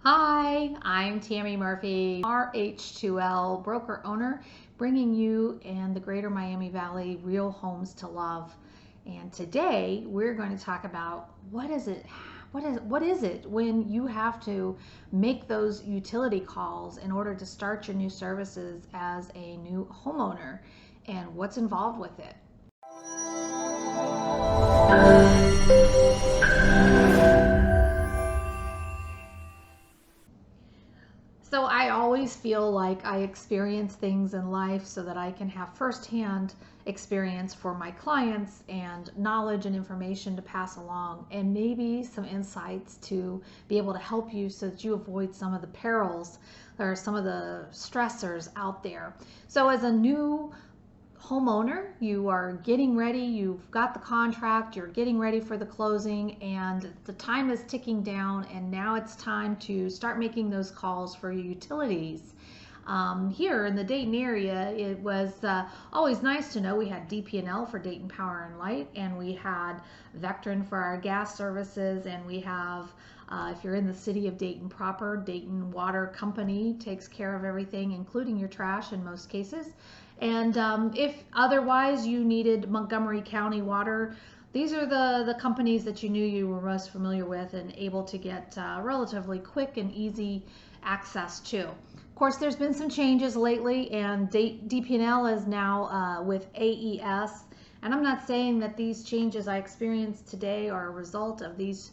Hi, I'm Tammy Murphy, RH2L broker owner, bringing you and the greater Miami Valley real homes to love. And today we're going to talk about what is it when you have to make those utility calls in order to start your new services as a new homeowner and what's involved with it. So I always feel like I experience things in life so that I can have firsthand experience for my clients and knowledge and information to pass along, and maybe some insights to be able to help you so that you avoid some of the perils or some of the stressors out there. So as a new homeowner, you are getting ready, you've got the contract, you're getting ready for the closing, and the time is ticking down, and now it's time to start making those calls for your utilities. Here in the Dayton area, it was always nice to know we had DP&L for Dayton Power and Light, and we had Vectren for our gas services, and we have if you're in the city of Dayton proper, Dayton Water Company takes care of everything, including your trash in most cases. And if otherwise you needed Montgomery County Water, these are the companies that you knew you were most familiar with and able to get relatively quick and easy access to. Of course, there's been some changes lately, and DP&L is now with AES. And I'm not saying that these changes I experienced today are a result of these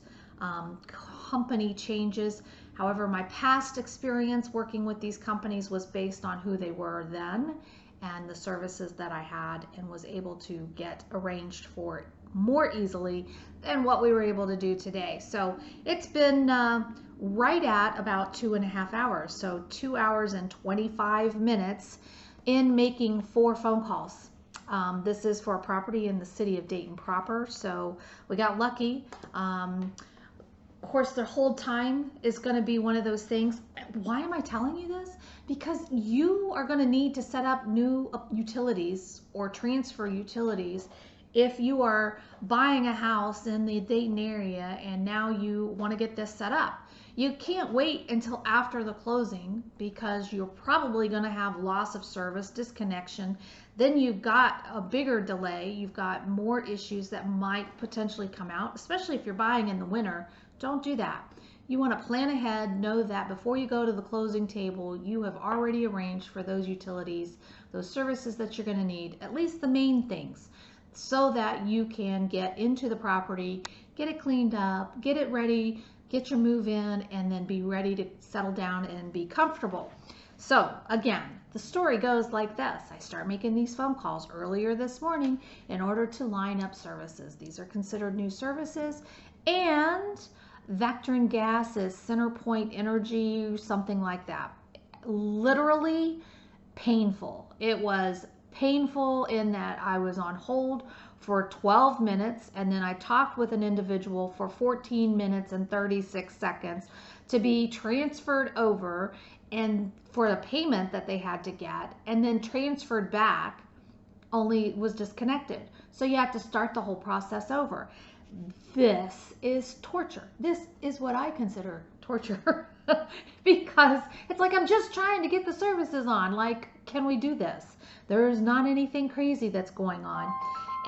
company changes. However, my past experience working with these companies was based on who they were then and the services that I had, and was able to get arranged for it more easily than what we were able to do today. So it's been right at about 2.5 hours. So 2 hours and 25 minutes in making 4 phone calls. This is for a property in the city of Dayton proper. So we got lucky. Of course, the hold time is going to be one of those things. Why am I telling you this? Because you are going to need to set up new utilities or transfer utilities if you are buying a house in the Dayton area and now you want to get this set up. You can't wait until after the closing because you're probably going to have loss of service, disconnection. Then you've got a bigger delay. You've got more issues that might potentially come out, especially if you're buying in the winter. Don't do that. You want to plan ahead, know that before you go to the closing table, you have already arranged for those utilities, those services that you're going to need, at least the main things, so that you can get into the property, get it cleaned up, get it ready, get your move in, and then be ready to settle down and be comfortable. So again, the story goes like this. I start making these phone calls earlier this morning in order to line up services. These are considered new services, and Vectren Gas is CenterPoint Energy, something like that. Literally painful. It was painful in that I was on hold for 12 minutes, and then I talked with an individual for 14 minutes and 36 seconds to be transferred over and for the payment that they had to get, and then transferred back, only was disconnected. So you have to start the whole process over. This is torture. This is what I consider torture because it's like I'm just trying to get the services on. Like, can we do this? There's not anything crazy that's going on.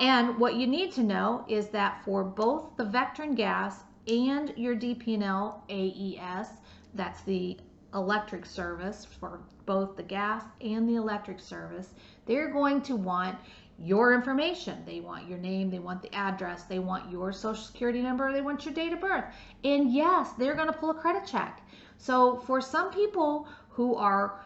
And what you need to know is that for both the Vectren Gas and your DP&L AES, that's the electric service for both the gas and the electric service, they're going to want your information. They want your name, they want the address, they want your social security number, they want your date of birth. And yes, they're going to pull a credit check. So for some people who are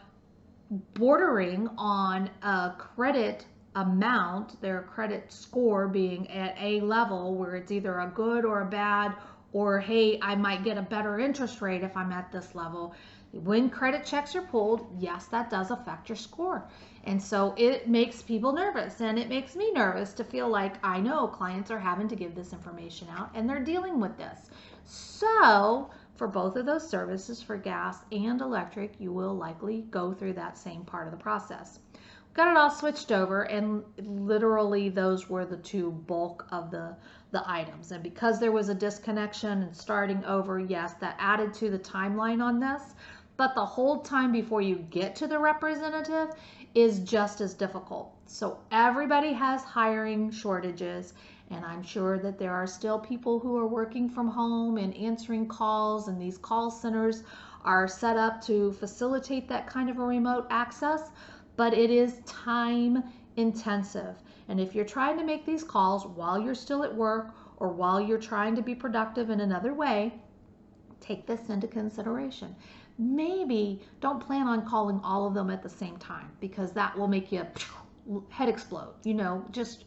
bordering on a credit amount, their credit score being at a level where it's either a good or a bad, or hey, I might get a better interest rate if I'm at this level. When credit checks are pulled, yes, that does affect your score. And so it makes people nervous, and it makes me nervous to feel like I know clients are having to give this information out and they're dealing with this. So for both of those services, for gas and electric, you will likely go through that same part of the process. got it all switched over, and literally those were the two bulk of the items. And because there was a disconnection and starting over, yes, that added to the timeline on this. But the whole time before you get to the representative is just as difficult. So everybody has hiring shortages, and I'm sure that there are still people who are working from home and answering calls, and these call centers are set up to facilitate that kind of a remote access, but it is time intensive. And if you're trying to make these calls while you're still at work or while you're trying to be productive in another way, take this into consideration. Maybe don't plan on calling all of them at the same time, because that will make you head explode. You'll just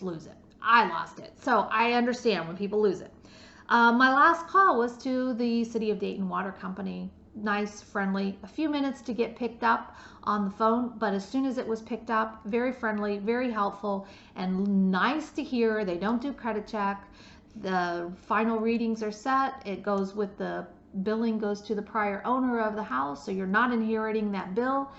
lose it. I lost it. So I understand when people lose it. My last call was to the City of Dayton Water Company. Nice, friendly, a few minutes to get picked up on the phone, but as soon as it was picked up, very friendly, very helpful, and nice to hear. They don't do credit check. The final readings are set. It goes with the billing, goes to the prior owner of the house, so you're not inheriting that bill.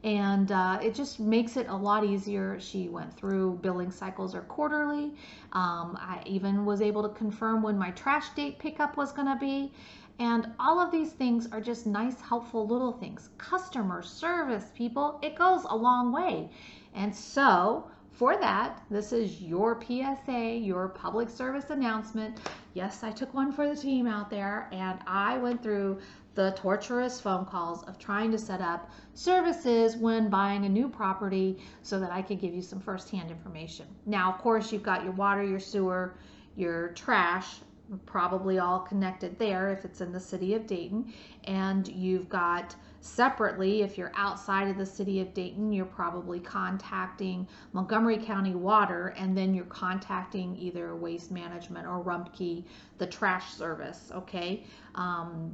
And it just makes it a lot easier. She went through billing cycles are quarterly. I even was able to confirm when my trash date pickup was going to be. And all of these things are just nice, helpful little things. Customer service, people, it goes a long way. And so for that, this is your PSA, your public service announcement. Yes, I took one for the team out there, and I went through the torturous phone calls of trying to set up services when buying a new property so that I could give you some firsthand information. Now, of course, you've got your water, your sewer, your trash, probably all connected there if it's in the City of Dayton. And you've got separately, if you're outside of the City of Dayton, you're probably contacting Montgomery County Water, and then you're contacting either Waste Management or Rumpke, the trash service. Okay,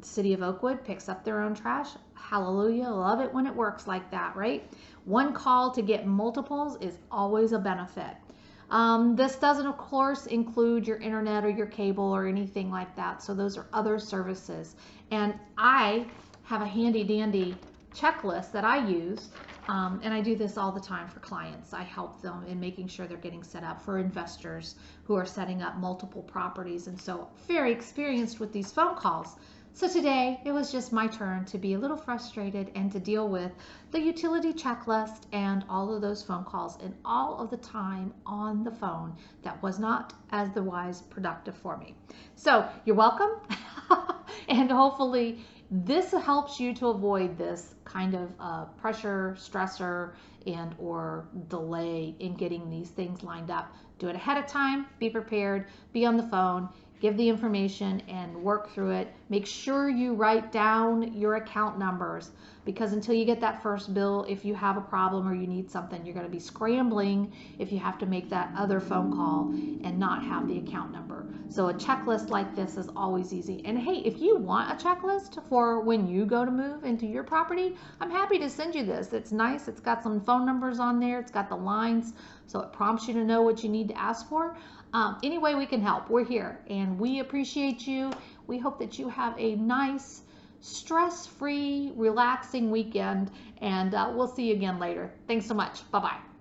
City of Oakwood picks up their own trash. Hallelujah, love it when it works like that, right? One call to get multiples is always a benefit. This doesn't, of course, include your internet or your cable or anything like that. So those are other services. And I have a handy dandy checklist that I use. And I do this all the time for clients. I help them in making sure they're getting set up, for investors who are setting up multiple properties. And so very experienced with these phone calls. So today it was just my turn to be a little frustrated and to deal with the utility checklist and all of those phone calls and all of the time on the phone that was not otherwise productive for me. So you're welcome. And hopefully this helps you to avoid this kind of pressure, stressor, and or delay in getting these things lined up. Do it ahead of time, be prepared, be on the phone, give the information and work through it. Make sure you write down your account numbers, because until you get that first bill, if you have a problem or you need something, you're going to be scrambling if you have to make that other phone call and not have the account number. So a checklist like this is always easy. And hey, if you want a checklist for when you go to move into your property, I'm happy to send you this. It's nice. It's got some phone numbers on there. It's got the lines, so it prompts you to know what you need to ask for. Any way we can help, we're here, and we appreciate you. We hope that you have a nice, stress-free, relaxing weekend, and we'll see you again later. Thanks so much. Bye-bye.